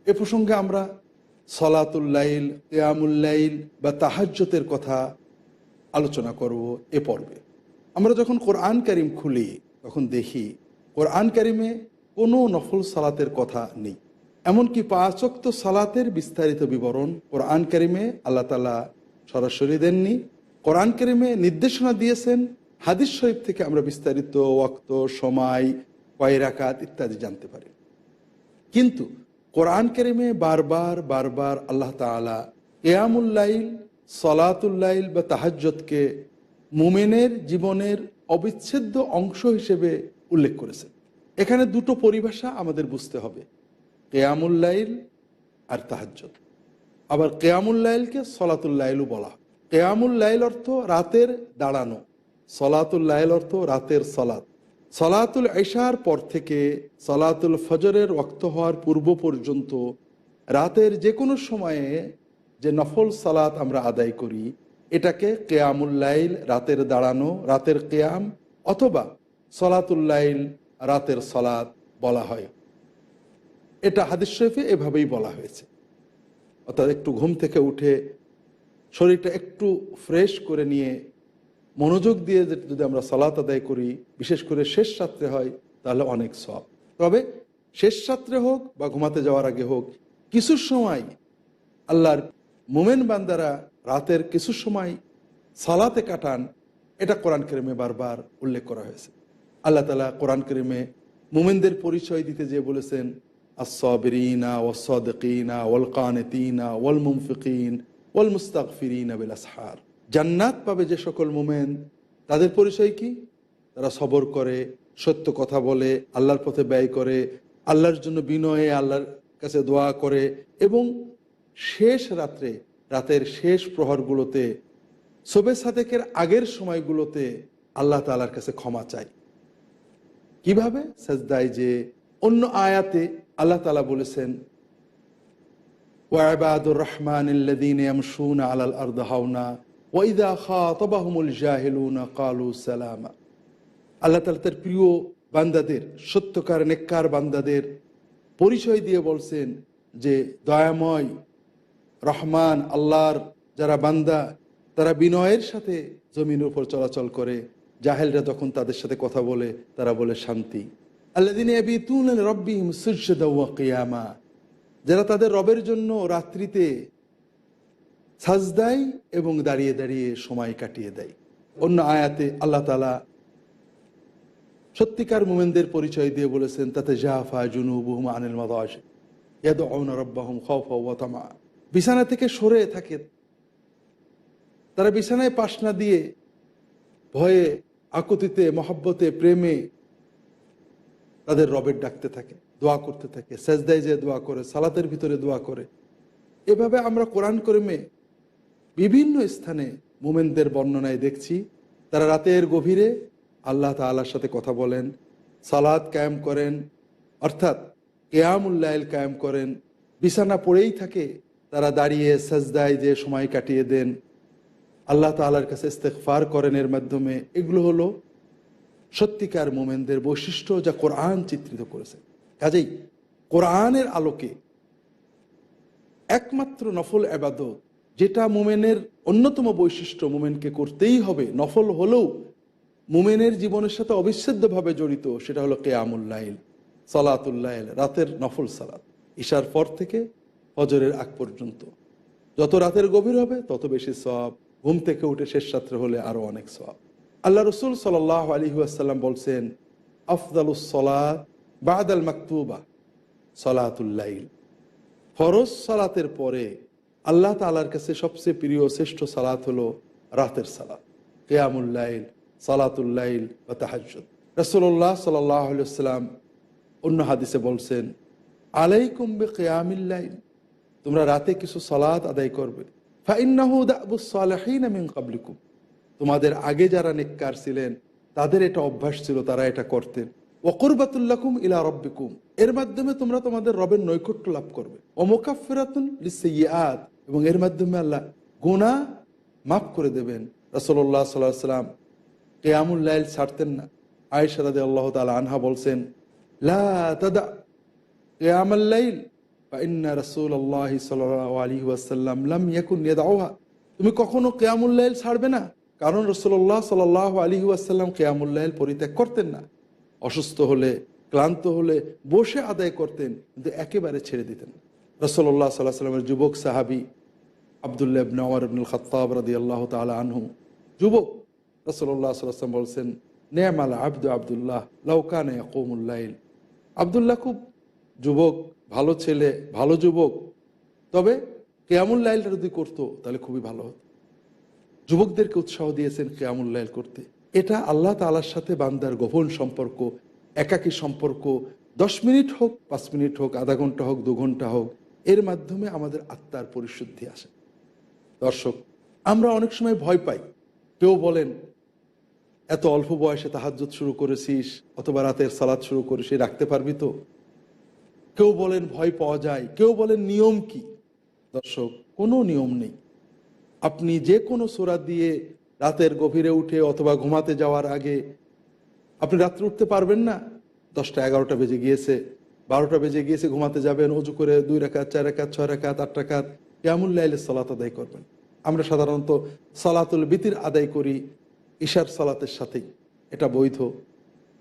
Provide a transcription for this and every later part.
এ প্রসঙ্গে আমরা সলাতুল লাইল, কিয়ামুল লাইল বা তাহাজ্জুদের কথা আলোচনা করব এ পর্বে। আমরা যখন কোরআন কারিম খুলি তখন দেখি কোরআন কারিমে কোনো নফল সালাতের কথা নেই। এমনকি 5 ওয়াক্ত সালাতের বিস্তারিত বিবরণ কোরআন কারিমে আল্লাহ তাআলা সরাসরি দেননি। কোরআন কারিমে নির্দেশনা দিয়েছেন, হাদিস শরীফ থেকে আমরা বিস্তারিত ওয়াক্ত, সময়, কয় রাকাত ইত্যাদি জানতে পারি। কিন্তু কোরআন কারিমে বারবার আল্লাহ তাআলা কিয়ামুল লাইল, সলাতুল লাইল বা তাহাজ্জুদকে মুমিনের জীবনের অবিচ্ছেদ্য অংশ হিসেবে উল্লেখ করেছেন। এখানে দুটো পরিভাষা আমাদের বুঝতে হবে, কিয়ামুল লাইল আর তাহাজ্জুদ। আবার কিয়ামুল লাইলকে সলাতুল লাইলও বলা হয়। কিয়ামুল লাইল অর্থ রাতের দাঁড়ানো, সলাতুল লাইল অর্থ রাতের সলাত। সলাতুল ইশার পর থেকে সলাতুল ফজরের ওয়াক্ত হওয়ার পূর্ব পর্যন্ত রাতের যে কোনো সময়ে যে নফল সালাত আমরা আদায় করি এটাকে কিয়ামুল লাইল, রাতের দাঁড়ানো, রাতের কিয়াম অথবা সলাতুল লাইল, রাতের সলাত বলা হয়। এটা হাদিস শরীফে এভাবেই বলা হয়েছে। অর্থাৎ একটু ঘুম থেকে উঠে শরীরটা একটু ফ্রেশ করে নিয়ে মনোযোগ দিয়ে যদি আমরা সালাত আদায় করি, বিশেষ করে শেষ রাত্রে হয়, তাহলে অনেক সওয়াব। তবে শেষ রাত্রে হোক বা ঘুমাতে যাওয়ার আগে হোক, কিছু সময় আল্লাহর মুমিন বান্দারা রাতের কিছু সময় সালাতে কাটান, এটা কোরআন কারিমে বারবার উল্লেখ করা হয়েছে। আল্লাহ তাআলা কোরআন কারিমে মুমিনদের পরিচয় দিতে যেয়ে বলেছেন, আস-সাবিরিনা ওয়াস-সাদিকিনা ওয়াল কানিতিনা ওয়াল মুনফিকিন ওয়াল মুস্তাগফিরিনা বিল আসহার। জান্নাত পাবে যে সকল মুমিন, তাদের পরিচয় কি? তারা সবর করে, সত্য কথা বলে, আল্লাহর পথে ব্যয় করে, আল্লাহর জন্য বিনয়ে আল্লাহর কাছে দোয়া করে এবং শেষ রাত্রে, রাতের শেষ প্রহরগুলোতে, শবে সাদেকের আগের সময়গুলোতে আল্লাহ তাআলার কাছে ক্ষমা চায়। কিভাবে? সাজদায় যে। অন্য আয়াতে আল্লাহ তাআলা বলেছেন, ওয়া ইবাদুর রহমানিল্লাযীনা ইয়ামশুনা আলাল আরদি হাওনা ওয়া ইযা খাতাবাহুমুল জাহিলুনা ক্বালু সালামা। আল্লাহ তাআলা তার প্রিয় বান্দাদের, সত্যকার নেককার বান্দাদের পরিচয় দিয়ে বলছেন যে দয়াময় রহমান আল্লাহর যারা বান্দা, তারা বিনয়ের সাথে জমিনের উপর চলাচল করে। জাহেলরা যখন তাদের সাথে কথা বলে, তারা বলে শান্তি। আল্লাযীনা ইয়াবিতুনা লিরাব্বিহিম সুজদাও ওয়া কিয়ামা, যারা তাদের রবের জন্য রাত্রিতে সাজদায় এবং দাঁড়িয়ে দাঁড়িয়ে সময় কাটিয়ে দেয়। অন্য আয়াতে আল্লাহ তাআলা সত্যিকার মুমিনদের পরিচয় দিয়ে বলেছেন, তাতাজাফা জুনুবুহুম আনিল মাদাজি ইয়াদউনা রাব্বাহুম খাওফাও ওয়া তামা। বিছানা থেকে সরে থাকে তারা, বিছানায় পাশ না দিয়ে ভয়ে, আকুতিতে, মহব্বতে, প্রেমে তাদের রবের ডাকতে থাকে, দোয়া করতে থাকে, সেজদায় যে দোয়া করে, সালাতের ভিতরে দোয়া করে। এভাবে আমরা কোরআন কারিমে বিভিন্ন স্থানে মুমিনদের বর্ণনায় দেখছি, তারা রাতের গভীরে আল্লাহ তাআলার সাথে কথা বলেন, সালাত কায়েম করেন, অর্থাৎ কিয়ামুল লাইল কায়েম করেন। বিছানা পড়েই থাকে, তারা দাঁড়িয়ে সাজদায় যে সময় কাটিয়ে দেন, আল্লাহ তাআলার কাছে ইস্তেগফার করেন এর মাধ্যমে। এগুলো হলো সত্যিকার মুমিনদের বৈশিষ্ট্য, যা কোরআন চিত্রিত করেছে। কাজেই কোরআনের আলোকে একমাত্র নফল ইবাদত, যেটা মুমিনের অন্যতম বৈশিষ্ট্য, মুমিনকে করতেই হবে, নফল হলেও মুমিনের জীবনের সাথে অবিচ্ছেদ্যভাবে জড়িত, সেটা হলো কিয়ামুল লাইল, সালাতুল লাইল, রাতের নফল সালাত। ইশার পর থেকে ফজরের আগ পর্যন্ত যত রাতের গভীর হবে তত বেশি সওয়াব, ঘুম থেকে উঠে শেষ রাত্রে হলে আরো অনেক সওয়াব। আল্লাহ রাসূল সাল্লাল্লাহু আলাইহি ওয়াসাল্লাম বলছেন, আফদালুস সালাত বাদাল মাকতুবা সালাতুল লাইল। ফরজ সালাতের পরে আল্লাহ তাআলার কাছে সবচেয়ে প্রিয় শ্রেষ্ঠ সালাত হলো রাতের সালাত, কিয়ামুল লাইল, সালাতুল লাইল ওয়া তাহাজ্জুদ। রাসূলুল্লাহ সাল্লাল্লাহু আলাইহি ওয়াসাল্লাম অন্য হাদিসে বলছেন, আলাইকুম বিকিয়ামিল লাইল, তোমরা রাতে কিছু সালাত আদায় করবে। ফাইন্নাহু দাবুস সালিহিন মিন ক্বাবলিকুম, তোমাদের আগে যারা নেককার ছিলেন তাদের এটা অভ্যাস ছিল, তারা এটা করতেন। ওয়া কুরবাতুল লাকুম ইলা রাব্বিকুম, এর মাধ্যমে তোমরা তোমাদের রবের নৈকট্য লাভ করবে। ওয়া মুকাফফিরাতুন লিসসাইয়্যাত, এবং এর মাধ্যমে আল্লাহ গুনাহ মাফ করে দেবেন। রাসূলুল্লাহ সাল্লাল্লাহু আলাইহি ওয়াসাল্লাম কিয়ামুল লাইল ছাড়তেন না। আয়েশা রাদিয়াল্লাহু তাআলা আনহা বলছেন, লা তাদা কিয়ামুল লাইল ইন্না রাসূলুল্লাহি সাল্লাল্লাহু আলাইহি ওয়াসাল্লাম লাম ইয়াকুন ইয়াদউহা, তুমি কখনো কিয়ামুল লাইল ছাড়বে না, কারণ রাসূলুল্লাহ সাল্লাল্লাহু আলাইহি ওয়াসাল্লাম কিয়ামুল লাইল পরিত্যাগ করতেন না। অসুস্থ হলে, ক্লান্ত হলে বসে আদায় করতেন, কিন্তু একেবারে ছেড়ে দিতেন না। রাসূলুল্লাহ সাল্লাল্লাহু আলাইহি ওয়াসাল্লামের যুবক সাহাবী আব্দুল্লাহ ইবনে ওমর ইবনুল খাত্তাব রাদিয়াল্লাহু তাআলা আনহু, যুবক, রাসূলুল্লাহ সাল্লাল্লাহু আলাইহি ওয়াসাল্লাম বলছেন, নি'মাল আবদু আব্দুল্লাহ লাউ কানা ইয়াকুমুল লাইল। আব্দুল্লাহ খুব যুবক, ভালো ছেলে, ভালো যুবক, তবে কিয়ামুল লাইলটা যদি করতো তাহলে খুবই ভালো হতো। যুবকদেরকে উৎসাহ দিয়েছেন কিয়ামুল লাইল করতে। এটা আল্লাহ তাআলার সাথে বান্দার গোপন সম্পর্ক, একাকী সম্পর্ক। 10 মিনিট হোক, 5 মিনিট হোক, আধা ঘন্টা হোক, 2 ঘন্টা হোক, এর মাধ্যমে আমাদের আত্মার পরিশুদ্ধি আসে। দর্শক, আমরা অনেক সময় ভয় পাই। কেউ বলেন, এত অল্প বয়সে তাহাজ্জুদ শুরু করেছিস, অথবা রাতের সালাত শুরু করেছিস, রাখতে পারবি তো? কেউ বলেন ভয় পাওয়া যায়, কেউ বলেন নিয়ম কি? দর্শক, কোনো নিয়ম নেই। আপনি যে কোনো সূরা দিয়ে রাতের গভীরে উঠে অথবা ঘুমাতে যাওয়ার আগে, আপনি রাত্রে উঠতে পারবেন না, 10টা 11টা বেজে গিয়েছে, 12টা বেজে গিয়েছে, ঘুমাতে যাবেন, অজু করে 2 রাকাত, 4 রাকাত, 6 রাকাত, 8 রাকাত কিয়ামুল লাইলের সালাত আদায় করবেন। আমরা সাধারণত সালাতুল বিতির আদায় করি ইশার সালাতের সাথেই, এটা বৈধ,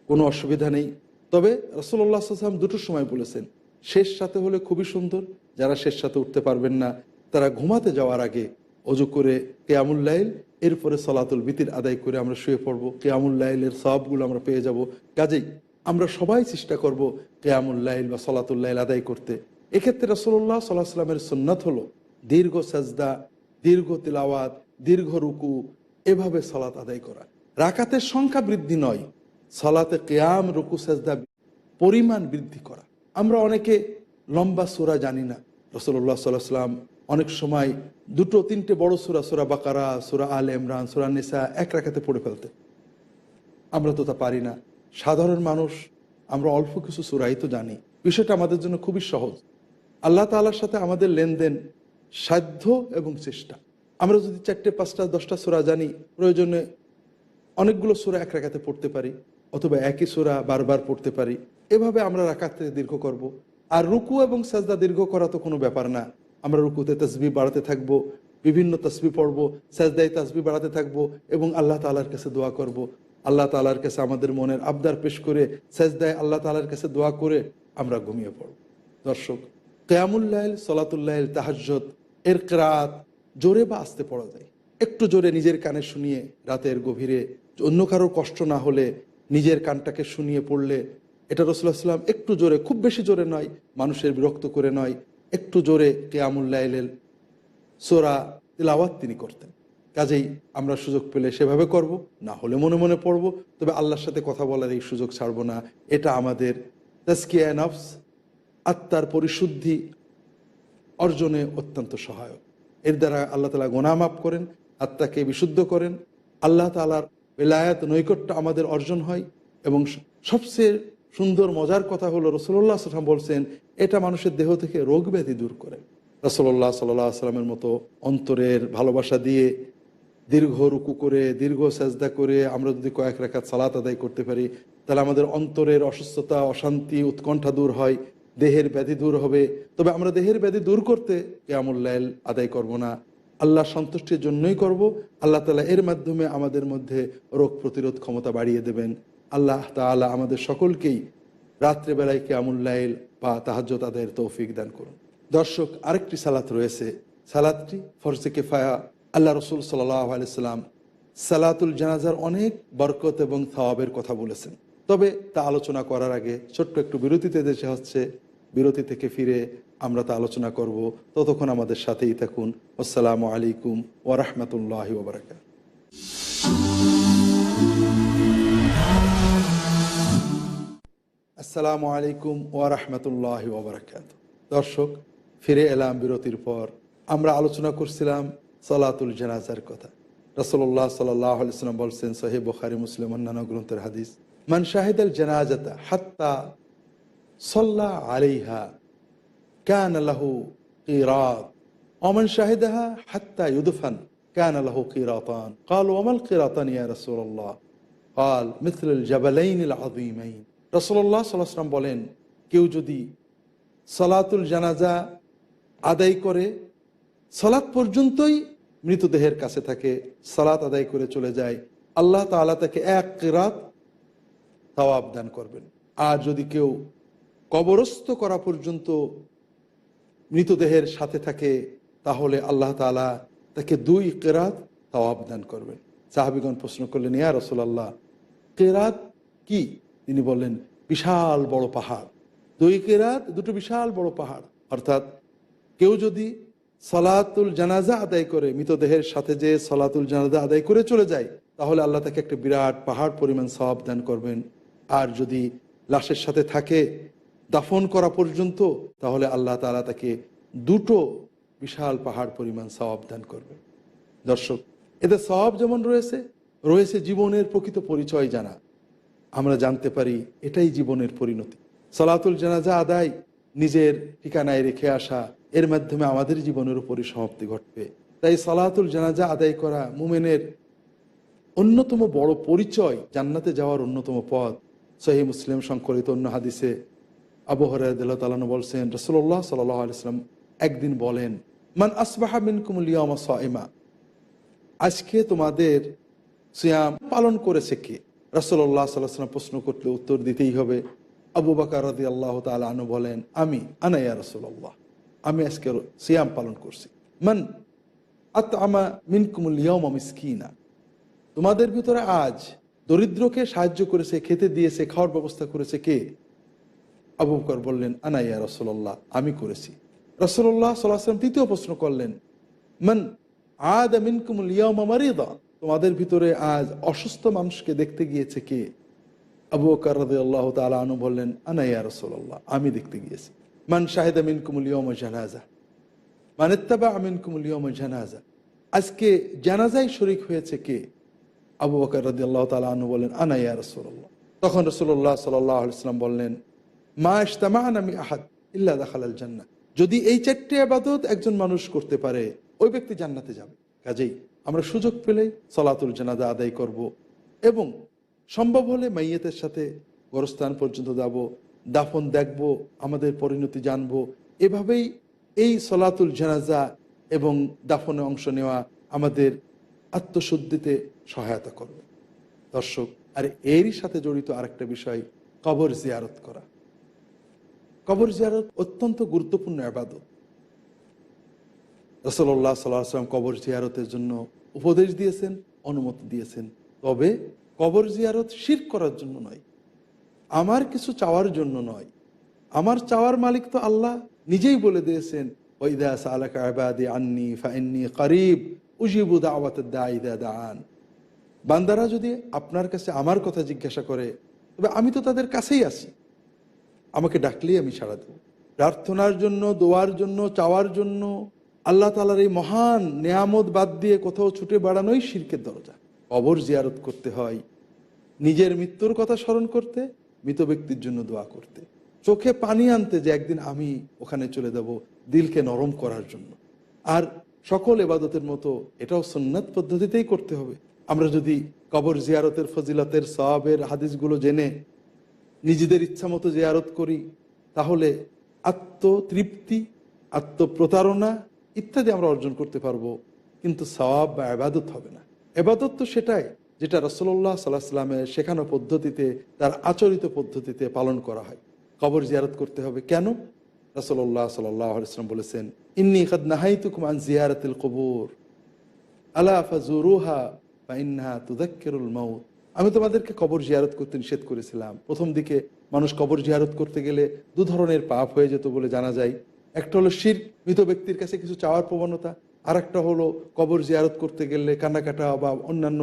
কোনো অসুবিধা নেই। তবে রাসূলুল্লাহ সাল্লাল্লাহু আলাইহি ওয়াসাল্লাম দুটো সময় বলেছেন, শেষ সাথে হলে খুবই সুন্দর, যারা শেষ সাথে উঠতে পারবেন না তারা ঘুমাতে যাওয়ার আগে অজু করে কিয়ামুল লাইল, এরপরে সালাতুল বিতির আদায় করে আমরা শুয়ে পড়ব, কিয়ামুল লাইলের সওয়াবগুলো আমরা পেয়ে যাব। কাজেই আমরা সবাই চেষ্টা করব কিয়ামুল লাইল বা সালাতুল লাইল আদায় করতে। এক্ষেত্রে রাসূলুল্লাহ সাল্লাল্লাহু আলাইহি ওয়াসাল্লামের সুন্নাত হলো দীর্ঘ সাজদা, দীর্ঘ তিলাওয়াত, দীর্ঘ রুকু, এভাবে সালাত আদায় করা। রাকাতের সংখ্যা বৃদ্ধি নয়, সালাতে কিয়াম, রুকু, সাজদা পরিমাণ বৃদ্ধি করা। আমরা অনেকে লম্বা সূরা জানি না। রাসূলুল্লাহ সাল্লাল্লাহু আলাইহি ওয়াসাল্লাম অনেক সময় 2-3টে বড় সূরা, সূরা বাকারা, সূরা আলে ইমরান, সূরা নিসা এক রাকাতে পড়ে ফেলতেন। আমরা তো তা পারি না, সাধারণ মানুষ, আমরা অল্প কিছু সূরাই তো জানি। বিষয়টা আমাদের জন্য খুবই সহজ। আল্লাহ তাআলার সাথে আমাদের লেনদেন সাধ্য এবং চেষ্টা। আমরা যদি 4টে, 5টা, 10টা সূরা জানি, প্রয়োজনে অনেকগুলো সূরা এক রাকাতে পড়তে পারি, অথবা একই সূরা বারবার পড়তে পারি। এভাবে আমরা রাকাতে দীর্ঘ করব। আর রুকু এবং সাজদা দীর্ঘ করা তো কোনো ব্যাপার না। আমরা রুকুতে তাসবিহ বাড়াতে থাকবো, বিভিন্ন তাসবিহ পড়বো, সাজদায় তাসবিহ বাড়াতে থাকবো এবং আল্লাহ তাআলার কাছে দোয়া করব। আল্লাহ তাআলার কাছে আমাদের মনের আবদার পেশ করে, সাজদায় আল্লাহ তাআলার কাছে দোয়া করে আমরা ঘুমিয়ে পড়ব। দর্শক, কিয়ামুল লাইল, সালাতুল লাইল, তাহাজ্জুদ এর কিরাত জোরে বা আস্তে পড়া যায়। একটু জোরে নিজের কানে শুনিয়ে রাতের গভীরে, অন্য কারোর কষ্ট না হলে নিজের কানটাকে শুনিয়ে পড়লে, এটা রাসূলুল্লাহ সাল্লাল্লাহু আলাইহি ওয়াসাল্লাম একটু জোরে, খুব বেশি জোরে নয়, মানুষের বিরক্ত করে নয়, একটু জোরে কিয়ামুল লাইলের সূরা তিলাওয়াত তিনি করতেন। কাজেই আমরা সুযোগ পেলে সেভাবে করব, না হলে মনে মনে পড়ব। তবে আল্লাহর সাথে কথা বলার এই সুযোগ ছাড়ব না। এটা আমাদের তাজকিয়া নফস, আত্মার পরিশুদ্ধি অর্জনে অত্যন্ত সহায়ক। এর দ্বারা আল্লাহ তাআলা গুনাহ মাফ করেন, আত্মাকে বিশুদ্ধ করেন, আল্লাহ তাআলার বেলায়াত, নৈকট্য আমাদের অর্জন হয়। এবং সবচেয়ে সুন্দর মজার কথা হলো, রাসূলুল্লাহ সাল্লাল্লাহু আলাইহি ওয়াসাল্লাম বলছেন, এটা মানুষের দেহ থেকে রোগ ব্যাধি দূর করে। রাসূলুল্লাহ সাল্লাল্লাহু আলাইহি ওয়াসাল্লামের মতো অন্তরের ভালোবাসা দিয়ে দীর্ঘ রুকু করে, দীর্ঘ সাজদা করে আমরা যদি কয়েক রাকাত সালাত আদায় করতে পারি, তাহলে আমাদের অন্তরের অসুস্থতা, অশান্তি, উৎকণ্ঠা দূর হয়, দেহের ব্যাধি দূর হবে। তবে আমরা দেহের ব্যাধি দূর করতে কিয়ামুল লাইল আদায় করব না, আল্লাহর সন্তুষ্টির জন্যই করব। আল্লাহ তাআলা এর মাধ্যমে আমাদের মধ্যে রোগ প্রতিরোধ ক্ষমতা বাড়িয়ে দেবেন। আল্লাহ তাআলা আমাদের সকলকেই রাত্রেবেলায় কিয়ামুল লাইল বা তাহাজ্জুদ আদায়ের তৌফিক দান করুন। দর্শক, আরেকটি সালাত রয়েছে, সালাতটি ফরজে কিফায়া। আল্লাহ রাসূল সাল্লাল্লাহু আলাইহি ওয়াসাল্লাম সালাতুল জানাজার অনেক বরকত এবং সওয়াবের কথা বলেছেন। তবে তা আলোচনা করার আগে ছোট্ট একটু বিরতিতে দেশে হচ্ছে, বিরতি থেকে ফিরে আমরা তা আলোচনা করব। ততক্ষণ আমাদের সাথেই থাকুন। আসসালামু আলাইকুম ওয়া রাহমাতুল্লাহি ওয়া বারাকাতুহু। আসসালামু আলাইকুম ওয়া রাহমাতুল্লাহি ওয়া বারাকাতুহু। দর্শক, ফিরে এলাম বিরতির পর। আমরা আলোচনা করছিলাম সালাতুল জানাজার কথা। রাসূলুল্লাহ সাল্লাল্লাহু আলাইহি ওয়াসাল্লাম বলছেন, সহিহ বুখারী, মুসলিম, অন্যান্য গ্রন্থের হাদিস, মান শাহিদাল জানাজাতা হাত্তা সাল্লা আলাইহা কানা লাহু কিরাত ওয়া মান শাহিদাহা হাত্তা ইউদফান কানা লাহু কিরাতান। ক্বালু ওয়া মাল কিরাতান ইয়া রাসূলুল্লাহ? ক্বাল মিথলুল জাবালাইনিল আযীমাইন। রাসূলুল্লাহ সাল্লাল্লাহু আলাইহি ওয়াসাল্লাম বলেন, কেউ যদি সালাতুল জানাজা আদায় করে, সালাত পর্যন্তই মৃতদেহের কাছে থাকে, সালাত আদায় করে চলে যায়, আল্লাহ তাআলা তাকে এক কিরাত সওয়াব দান করবেন। আর যদি কেউ কবরস্থ করা পর্যন্ত মৃতদেহের সাথে থাকে, তাহলে আল্লাহ তাআলা তাকে 2 কিরাত সওয়াব দান করবেন। সাহাবীগণ প্রশ্ন করলেন, ইয়া রাসূলুল্লাহ, কিরাত কি? তিনি বললেন, বিশাল বড় পাহাড়। 2 কিরাত, 2টো বিশাল বড় পাহাড়। অর্থাৎ কেউ যদি সালাতুল জানাজা আদায় করে, মৃতদেহের সাথে যে সালাতুল জানাজা আদায় করে চলে যায়, তাহলে আল্লাহ তাকে একটা বিরাট পাহাড় পরিমাণ সওয়াব দান করবেন। আর যদি লাশের সাথে থাকে দাফন করা পর্যন্ত, তাহলে আল্লাহ তাআলা তাকে 2টো বিশাল পাহাড় পরিমাণ সওয়াব দান করবেন। দর্শক, এতে সওয়াব যেমন রয়েছে জীবনের প্রকৃত পরিচয় জানা। আমরা জানতে পারি এটাই জীবনের পরিণতি। সালাতুল জানাজা আদায় নিজের ঠিকানায় রেখে আসা, এর মাধ্যমে আমাদের জীবনের উপরই সমাপ্তি ঘটবে। তাই সালাতুল জানাজা আদায় করা মুমিনের অন্যতম বড় পরিচয়, জান্নাতে যাওয়ার অন্যতম পথ। সহিহ মুসলিম সংকলিত অন্য হাদিসে আবু হুরায়রা রাদিয়াল্লাহু তাআলা আনহু বলছেন, রাসূলুল্লাহ সাল্লাল্লাহু আলাইহি ওয়াসাল্লাম একদিন বলেন, মান আসবাহা মিনকুমুল ইয়াওমা সাইমা, আজকে তোমাদের সিয়াম পালন করেছে কে? রাসূলুল্লাহ সাল্লাল্লাহু আলাইহি ওয়াসাল্লাম প্রশ্ন করলে উত্তর দিতেই হবে। আবু বকর রাদিয়াল্লাহু তাআলা আনহু বলেন, আনা ইয়া রাসূলুল্লাহ, আমি আজকে সিয়াম পালন করছি। মান আতআমা মিনকুমুল ইয়াওমা মিসকিনা, তোমাদের ভিতরে আজ দরিদ্রকে সাহায্য করেছে, খেতে দিয়েছে, খাওয়ার ব্যবস্থা করেছে কে? আবু বকর বললেন, আনা ইয়া রাসূলুল্লাহ, আমি করেছি। রাসূলুল্লাহ সাল্লাল্লাহু আলাইহি ওয়াসাল্লাম তৃতীয় প্রশ্ন করলেন, মান আদা মিনকুমুল ইয়াওমা মারিদা, তোমাদের ভিতরে আজ অসুস্থ মানুষকে দেখতে গিয়েছে কে? আবু বকর রাদিয়াল্লাহু তাআলা আনহু বললেন, আনা ইয়া রাসূলুল্লাহ, আমি দেখতে গিয়েছি। মান শাহিদা মিনকুমুল ইয়াওমা জানাজা, মান ইত্তাবা মিনকুমুল ইয়াওমা জানাজা, আজকে জানাজায় শরীক হয়েছে কে? আবু বকর রাদিয়াল্লাহু তাআলা আনহু বললেন, আনা ইয়া রাসূলুল্লাহ। তখন রাসূলুল্লাহ সাল্লাল্লাহু আলাইহি ওয়াসাল্লাম বললেন, মা ইজতামা'না মি আহাদ ইল্লা দাখালাল জান্নাহ, যদি এই 4টে ইবাদত একজন মানুষ করতে পারে, ওই ব্যক্তি জান্নাতে যাবে। কাজেই আমরা সুযোগ পেলেই সালাতুল জানাজা আদায় করব এবং সম্ভব হলে মাইয়েতের সাথে গোরস্থান পর্যন্ত যাব, দাফন দেখব, আমাদের পরিণতি জানব। এভাবেই এই সালাতুল জানাজা এবং দাফনে অংশ নেওয়া আমাদের আত্মশুদ্ধিতে সহায়তা করবে। দর্শক, আর এরই সাথে জড়িত আরেকটা বিষয়, কবর জিয়ারত করা। কবর জিয়ারত অত্যন্ত গুরুত্বপূর্ণ ইবাদত। রাসূলুল্লাহ সাল্লাল্লাহু আলাইহি ওয়াসাল্লাম কবর জিয়ারতের জন্য উপদেশ দিয়েছেন, অনুমতি দিয়েছেন। তবে কবর জিয়ারত শিরক করার জন্য নয়, আমার কিছু চাওয়ার জন্য নয়। আমার চাওয়ার মালিক তো আল্লাহ নিজেই বলে দিয়েছেন, ওয়াইদা সাআলাকা ইবাদি আন্নী ফাইন্নী করিব উজিবু দাওয়াতাদ দাঈ ইযা দাআন। বান্দারা যদি আপনার কাছে আমার কথা জিজ্ঞাসা করে, তবে আমি তো তাদের কাছেই আছি, আমাকে ডাকলেই আমি সাড়া দেব। প্রার্থনার জন্য, দোয়ার জন্য, চাওয়ার জন্য আল্লাহ তাআলার এই মহান নেয়ামত বাদ দিয়ে কোথাও ছুটে বেড়ানোই শিরকের দরজা। কবর জিয়ারত করতে হয় নিজের মৃত্যুর কথা স্মরণ করতে, মৃত ব্যক্তির জন্য দোয়া করতে, চোখে পানি আনতে যে একদিন আমি ওখানে চলে যাব, দিলকে নরম করার জন্য। আর সকল ইবাদতের মতো এটাও সুন্নাত পদ্ধতিতেই করতে হবে। আমরা যদি কবর জিয়ারতের ফজিলতের সওয়াবের হাদিসগুলো জেনে নিজেদের ইচ্ছা মতো জিয়ারত করি, তাহলে আত্মতৃপ্তি, আত্মপ্রতারণা ইত্যাদি আমরা অর্জন করতে পারবো, কিন্তু সওয়াব বা ইবাদত হবে না। ইবাদত তো সেটাই যেটা রাসূলুল্লাহ সাল্লাল্লাহু আলাইহি ওয়াসাল্লামের শেখানো পদ্ধতিতে, তার আচরিত পদ্ধতিতে পালন করা হয়। কবর জিয়ারত করতে হবে কেন? রাসূলুল্লাহ সাল্লাল্লাহু আলাইহি ওয়াসাল্লাম বলেছেন, ইন্নী কাদ নাহাইতুকুম আন জিয়ারাতিল কুবুর আলা ফাজুরুহা ফাইন্নাহা তুযাক্কিরুল মাউত, আমি তোমাদেরকে কবর জিয়ারত করতে নিষেধ করেছিলাম। প্রথম দিকে মানুষ কবর জিয়ারত করতে গেলে 2 ধরনের পাপ হয়ে যেত বলে জানা যায়। একটা হলো শিরক, মৃত ব্যক্তির কাছে কিছু চাওয়ার প্রবণতা। আর একটা হলো কবর জিয়ারত করতে গেলে কান্নাকাটা বা অন্যান্য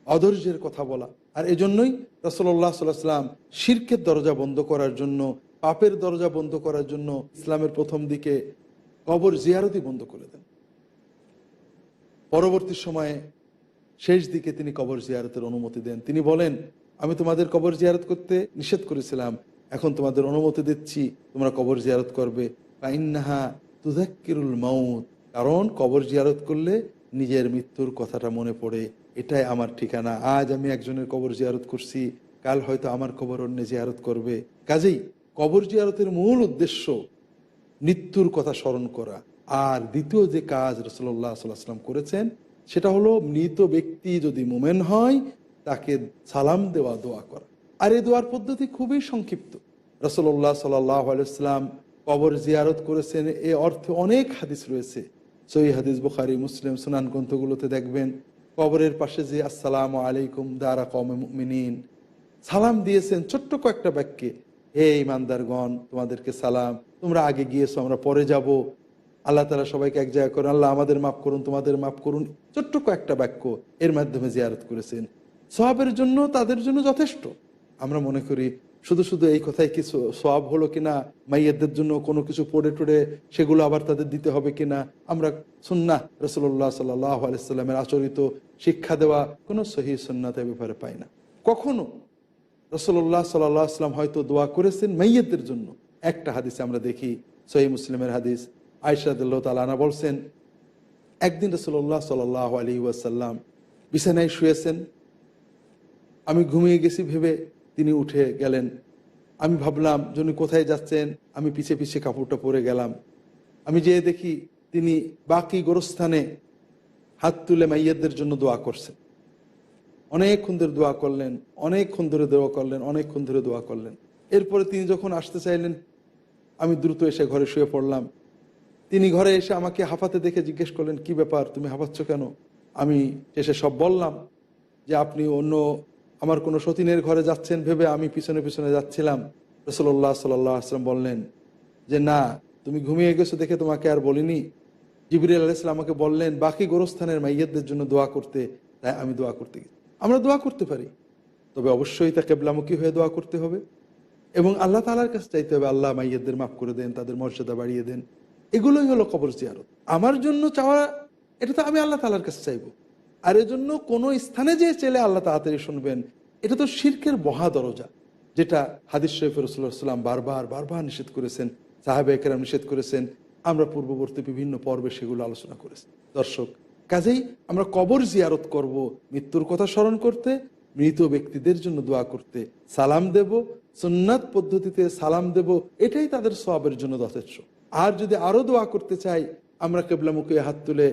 অধৈর্যের কথা বলা। আর এজন্যই রাসূলুল্লাহ সাল্লাল্লাহু আলাইহি ওয়াসাল্লাম শিরকের দরজা বন্ধ করার জন্য, পাপের দরজা বন্ধ করার জন্য ইসলামের প্রথম দিকে কবর জিয়ারতই বন্ধ করে দেন। পরবর্তী সময়ে শেষ দিকে তিনি কবর জিয়ারতের অনুমতি দেন। তিনি বলেন, আমি তোমাদের কবর জিয়ারত করতে নিষেধ করেছিলাম, এখন তোমাদের অনুমতি দিচ্ছি, তোমরা কবর জিয়ারত করবে। ফাইন্নাহা তুযাক্কিরুল মাউত, কারণ কবর জিয়ারত করলে নিজের মৃত্যুর কথাটা মনে পড়ে, এটাই আমার ঠিকানা। আজ আমি একজনের কবর জিয়ারত করছি, কাল হয়তো আমার কবর অন্য জিয়ারত করবে। কাজেই কবর জিয়ারতের মূল উদ্দেশ্য মৃত্যুর কথা স্মরণ করা। আর দ্বিতীয় যে কাজ রাসূলুল্লাহ সাল্লাল্লাহু আলাইহি ওয়াসাল্লাম করেছেন সেটা হলো মৃত ব্যক্তি যদি মুমিন হয় তাকে সালাম দেওয়া, দোয়া করা। আর এই দোয়ার পদ্ধতি খুবই সংক্ষিপ্ত। রাসূলুল্লাহ সাল্লাল্লাহু আলাইহি ওয়াসাল্লাম কবর জিয়ারত করেছেন, এ অর্থে অনেক হাদিস রয়েছে। সহিহ হাদিস বুখারী, মুসলিম, সুনান গ্রন্থগুলোতে দেখবেন কবরের পাশে যে আসসালামু আলাইকুম দারা কওমে মুমিনিন সালাম দিয়েছেন ছোট্ট কয়েকটা বাক্যে, হে ইমানদারগণ তোমাদেরকে সালাম, তোমরা আগে গিয়েছো আমরা পরে যাব, আল্লাহ তাআলা সবাইকে এক জায়গা করেন, আল্লাহ আমাদের মাফ করুন তোমাদের মাফ করুন, ছোট্ট কয়েকটা বাক্য এর মাধ্যমে জিয়ারত করেছেন। সওয়াবের জন্য তাদের জন্য যথেষ্ট। আমরা মনে করি শুধু শুধু এই কথায় কিছু সওয়াব হলো কিনা, মাইয়াতদের জন্য কোনো কিছু পড়ে টড়ে সেগুলো আবার তাদের দিতে হবে কিনা, আমরা সুন্নাহ রাসূলুল্লাহ সাল্লাল্লাহু আলাইহি ওয়াসাল্লামের আচরিত শিক্ষা দেওয়া কোনো সহিহ সুন্নাতের ব্যাপারে পাই না। কখনো রাসূলুল্লাহ সাল্লাল্লাহু আলাইহি ওয়াসাল্লাম হয়তো দোয়া করেছেন মাইয়াতদের জন্য। একটা হাদিসে আমরা দেখি, সহিহ মুসলিমের হাদিস, আয়েশা রাদিয়াল্লাহু তাআলা আনহা বলছেন, একদিন রাসূলুল্লাহ সাল্লাল্লাহু আলাইহি ওয়াসাল্লাম বিছানায় শুয়েছেন, আমি ঘুমিয়ে গেছি ভেবে তিনি উঠে গেলেন। আমি ভাবলাম যিনি কোথায় যাচ্ছেন, আমি পিছে পিছে কাপড়টা পরে গেলাম। আমি যেয়ে দেখি তিনি বাকি গোরস্থানে হাত তুলে মাইয়াতদের জন্য দোয়া করছেন। অনেকক্ষণ ধরে দোয়া করলেন, অনেকক্ষণ ধরে দোয়া করলেন, অনেকক্ষণ ধরে দোয়া করলেন। এরপরে তিনি যখন আসতে চাইলেন, আমি দ্রুত এসে ঘরে শুয়ে পড়লাম। তিনি ঘরে এসে আমাকে হাঁপাতে দেখে জিজ্ঞেস করলেন, কি ব্যাপার, তুমি হাঁপাচ্ছ কেন? আমি শেষে সব বললাম যে আপনি অন্য আমার কোনো সতীনের ঘরে যাচ্ছেন ভেবে আমি পিছনে পিছনে যাচ্ছিলাম। রাসূলুল্লাহ সাল্লাল্লাহু আলাইহি ওয়াসাল্লাম বললেন যে না, তুমি ঘুমিয়ে গেছো দেখে তোমাকে আর বলিনি। জিবরিল আলাইহিস সালাম আমাকে বললেন বাকি গোরস্থানের মাইয়াতদের জন্য দোয়া করতে, তাই আমি দোয়া করতে গেছি। আমরা দোয়া করতে পারি, তবে অবশ্যই তা কিবলামুখী হয়ে দোয়া করতে হবে এবং আল্লাহ তাআলার কাছে চাইতে হবে, আল্লাহ মাইয়াতদের মাফ করে দেন, তাদের মর্যাদা বাড়িয়ে দেন। এগুলোই হলো কবর জিয়ারত। আমার জন্য চাওয়া, এটা তো আমি আল্লাহ তাআলার কাছে চাইবো। আর এজন্য কোনো স্থানে যে চেলে আল্লাহ তাড়াতাড়ি শুনবেন, এটা তো শিরকের মহা দরজা, যেটা হাদিস শরীফে রাসূলুল্লাহ সাল্লাল্লাহু আলাইহি ওয়াসাল্লাম বারবার বারবার নিষেধ করেছেন, সাহাবায়ে কেরাম নিষেধ করেছেন, আমরা পূর্ববর্তী বিভিন্ন পর্বে সেগুলো আলোচনা করেছি। দর্শক, কাজেই আমরা কবর জিয়ারত করব মৃত্যুর কথা স্মরণ করতে, মৃত ব্যক্তিদের জন্য দোয়া করতে, সালাম দেব, সুন্নাত পদ্ধতিতে সালাম দেব, এটাই তাদের সওয়াবের জন্য যথেষ্ট। আর যদি আরো দোয়া করতে চাই, আমরা কিবলামুখী হাত তুলে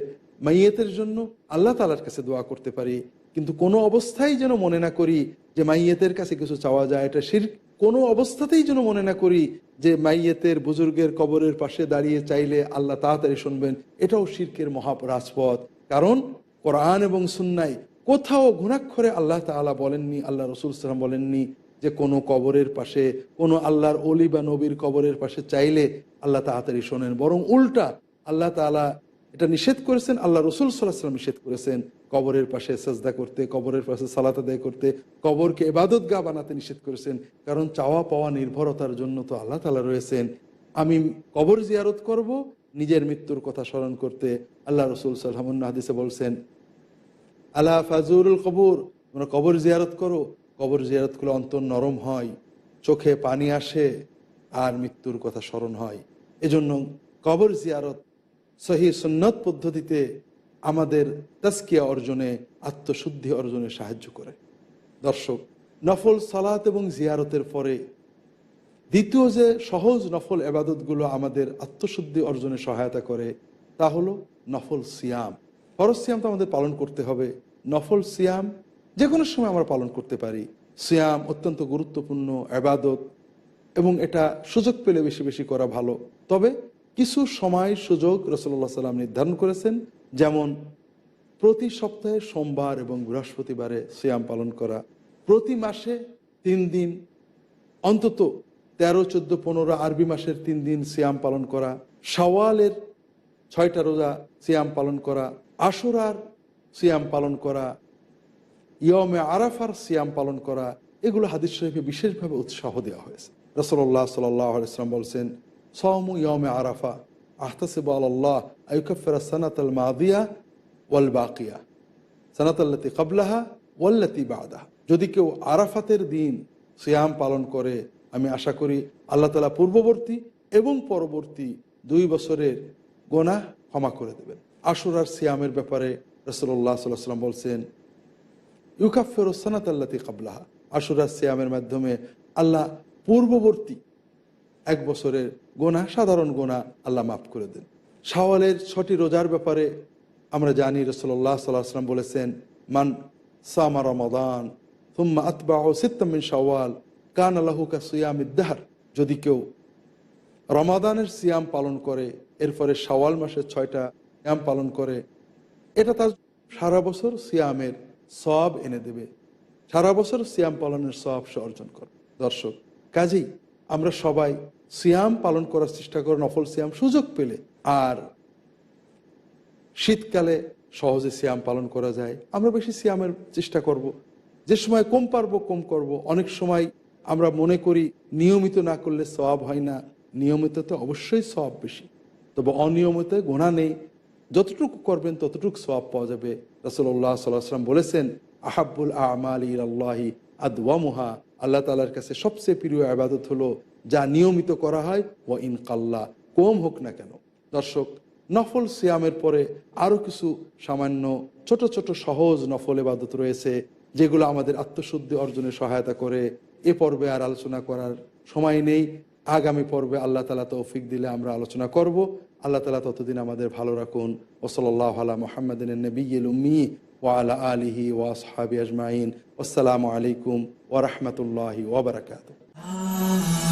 মাইয়াতের জন্য আল্লাহ তাআলার কাছে দোয়া করতে পারি, কিন্তু কোনো অবস্থায় যেন মনে না করি যে মাইয়াতের কাছে কিছু চাওয়া যায়, এটা শিরক। কোনো অবস্থাতেই যেন মনে না করি যে মাইয়াতের বুজুর্গের কবরের পাশে দাঁড়িয়ে চাইলে আল্লাহ তাড়াতাড়ি শুনবেন, এটাও শিরকের মহারাজপথ। কারণ কোরআন এবং সুন্নায় কোথাও ঘুণাক্ষরে আল্লাহ তাআলা বলেননি, আল্লাহ রাসূল সাল্লাল্লাহু আলাইহি ওয়াসাল্লাম বলেননি যে কোনো কবরের পাশে, কোনো আল্লাহর ওলি বা নবীর কবরের পাশে চাইলে আল্লাহ তাড়াতাড়ি শোনেন। বরং উল্টা, আল্লাহ তাআলা এটা নিষেধ করেছেন, আল্লাহ রাসূল সাল্লাল্লাহু আলাইহি ওয়াসাল্লাম নিষেধ করেছেন কবরের পাশে সাজদা করতে, কবরের পাশে সালাত আদায় করতে, কবরকে ইবাদতগাহ বানাতে নিষেধ করেছেন। কারণ চাওয়া পাওয়া নির্ভরতার জন্য তো আল্লাহ তাআলা রয়েছেন। আমি কবর জিয়ারত করব নিজের মৃত্যুর কথা স্মরণ করতে। আল্লাহ রাসূল সাল্লাল্লাহু আলাইহি ওয়াসাল্লাম হাদিসে বলছেন, আলা ফাজুরুল কবর, তোমরা কবর জিয়ারত করো, কবর জিয়ারত করলে অন্তর নরম হয়, চোখে পানি আসে, আর মৃত্যুর কথা স্মরণ হয়। এজন্য কবর জিয়ারত সহিহ সুন্নাত পদ্ধতিতে আমাদের তাজকিয়া অর্জনে, আত্মশুদ্ধি অর্জনে সাহায্য করে। দর্শক, নফল সালাত এবং জিয়ারতের পরে দ্বিতীয় যে সহজ নফল ইবাদতগুলো আমাদের আত্মশুদ্ধি অর্জনে সহায়তা করে, তা হলো নফল সিয়াম। ফরজ সিয়াম তো আমাদের পালন করতে হবে, নফল সিয়াম যে কোনো সময় আমরা পালন করতে পারি। সিয়াম অত্যন্ত গুরুত্বপূর্ণ ইবাদত এবং এটা সুযোগ পেলে বেশি বেশি করা ভালো। তবে কিছু সময় সুযোগ রাসূলুল্লাহ সাল্লাল্লাহু আলাইহি ওয়াসাল্লাম নির্ধারণ করেছেন, যেমন প্রতি সপ্তাহে সোমবার এবং বৃহস্পতিবারে সিয়াম পালন করা, প্রতি মাসে 3 দিন, অন্তত 13, 14, 15 আরবি মাসের 3 দিন সিয়াম পালন করা, শাওয়ালের 6টা রোজা সিয়াম পালন করা, আশুরার সিয়াম পালন করা, ইয়মে আরাফার সিয়াম পালন করা, এগুলো হাদিস শরীফে বিশেষভাবে উৎসাহ দেওয়া হয়েছে। রাসূলুল্লাহ সাল্লাল্লাহু আলাইহি ওয়াসাল্লাম বলছেন, সাওমু ইয়মে আরাফা আহতাসিবু আলাল্লাহ আইয়ুকাফিরা সানাতাল মাদিয়া ওয়াল বাকিয়া সানাতাল্লাতী ক্বাবলাহা ওয়াল্লাতী বা'দাহা। যদি কেউ আরাফাতের দিন সিয়াম পালন করে, আমি আশা করি আল্লাহ তাআলা পূর্ববর্তী এবং পরবর্তী 2 বছরের গুনাহ ক্ষমা করে দেবেন। আশুরার সিয়ামের ব্যাপারে রাসূলুল্লাহ সাল্লাল্লাহু আলাইহি ওয়াসাল্লাম বলছেন, ইউকাফিরু সানাতাল্লাতী ক্বাবলাহা। আশুরার সিয়ামের মাধ্যমে আল্লাহ পূর্ববর্তী এক বছরের গোনা, সাধারণ গোনা আল্লাহ মাফ করে দেন। শাওয়ালের 6টি রোজার ব্যাপারে আমরা জানি রাসূলুল্লাহ সাল্লাল্লাহু আলাইহি ওয়াসাল্লাম বলেছেন, মান সামা রমাদান থুম্মা আতবাহু সিত্তাম মিন শাওয়াল কানা লাহু কাসিয়ামিদ দাহর। যদি কেউ রমাদানের সিয়াম পালন করে, এরপরে শাওয়াল মাসের 6টা সিয়াম পালন করে, এটা তার সারা বছর সিয়ামের সওয়াব এনে দেবে, সারা বছর সিয়াম পালনের সওয়াব সে অর্জন করে। দর্শক, কাজেই আমরা সবাই সিয়াম পালন করার চেষ্টা করি, নফল সিয়াম সুযোগ পেলে। আর শীতকালে সহজে সিয়াম পালন করা যায়, আমরা বেশি সিয়ামের চেষ্টা করব। যে সময় কম পারবো কম করব। অনেক সময় আমরা মনে করি নিয়মিত না করলে সওয়াব হয় না, নিয়মিততে অবশ্যই সওয়াব বেশি, তবে অনিয়মিত গুনাহ নেই, যতটুকু করবেন ততটুকু সওয়াব পাওয়া যাবে। রাসূলুল্লাহ সাল্লাল্লাহু আলাইহি ওয়াসাল্লাম বলেছেন, আহাব্বুল আমালি ইলাল্লাহি আদওয়ামুহা, আল্লাহ তাআলার কাছে সবচেয়ে প্রিয় ইবাদত হলো যা নিয়মিত করা হয়, ওয়া ইন কাল্লা, কম হোক না কেন। দর্শক, নফল সিয়ামের পরে আরও কিছু সামান্য ছোট ছোট সহজ নফল ইবাদত রয়েছে যেগুলো আমাদের আত্মশুদ্ধি অর্জনে সহায়তা করে। এ পর্বে আর আলোচনা করার সময় নেই, আগামী পর্বে আল্লাহ তাআলা তৌফিক দিলে আমরা আলোচনা করব। আল্লাহ তাআলা ততদিন আমাদের ভালো রাখুন। ওসল্লাল্লাহু আলা মুহাম্মাদিন নবিয়্যিল উম্মি ওয়া আলা আলিহি ওয়া আসহাবিহি আজমাইন। আসসালামু আলাইকুম ওয়া রাহমাতুল্লাহি ওয়া বারাকাতুহু।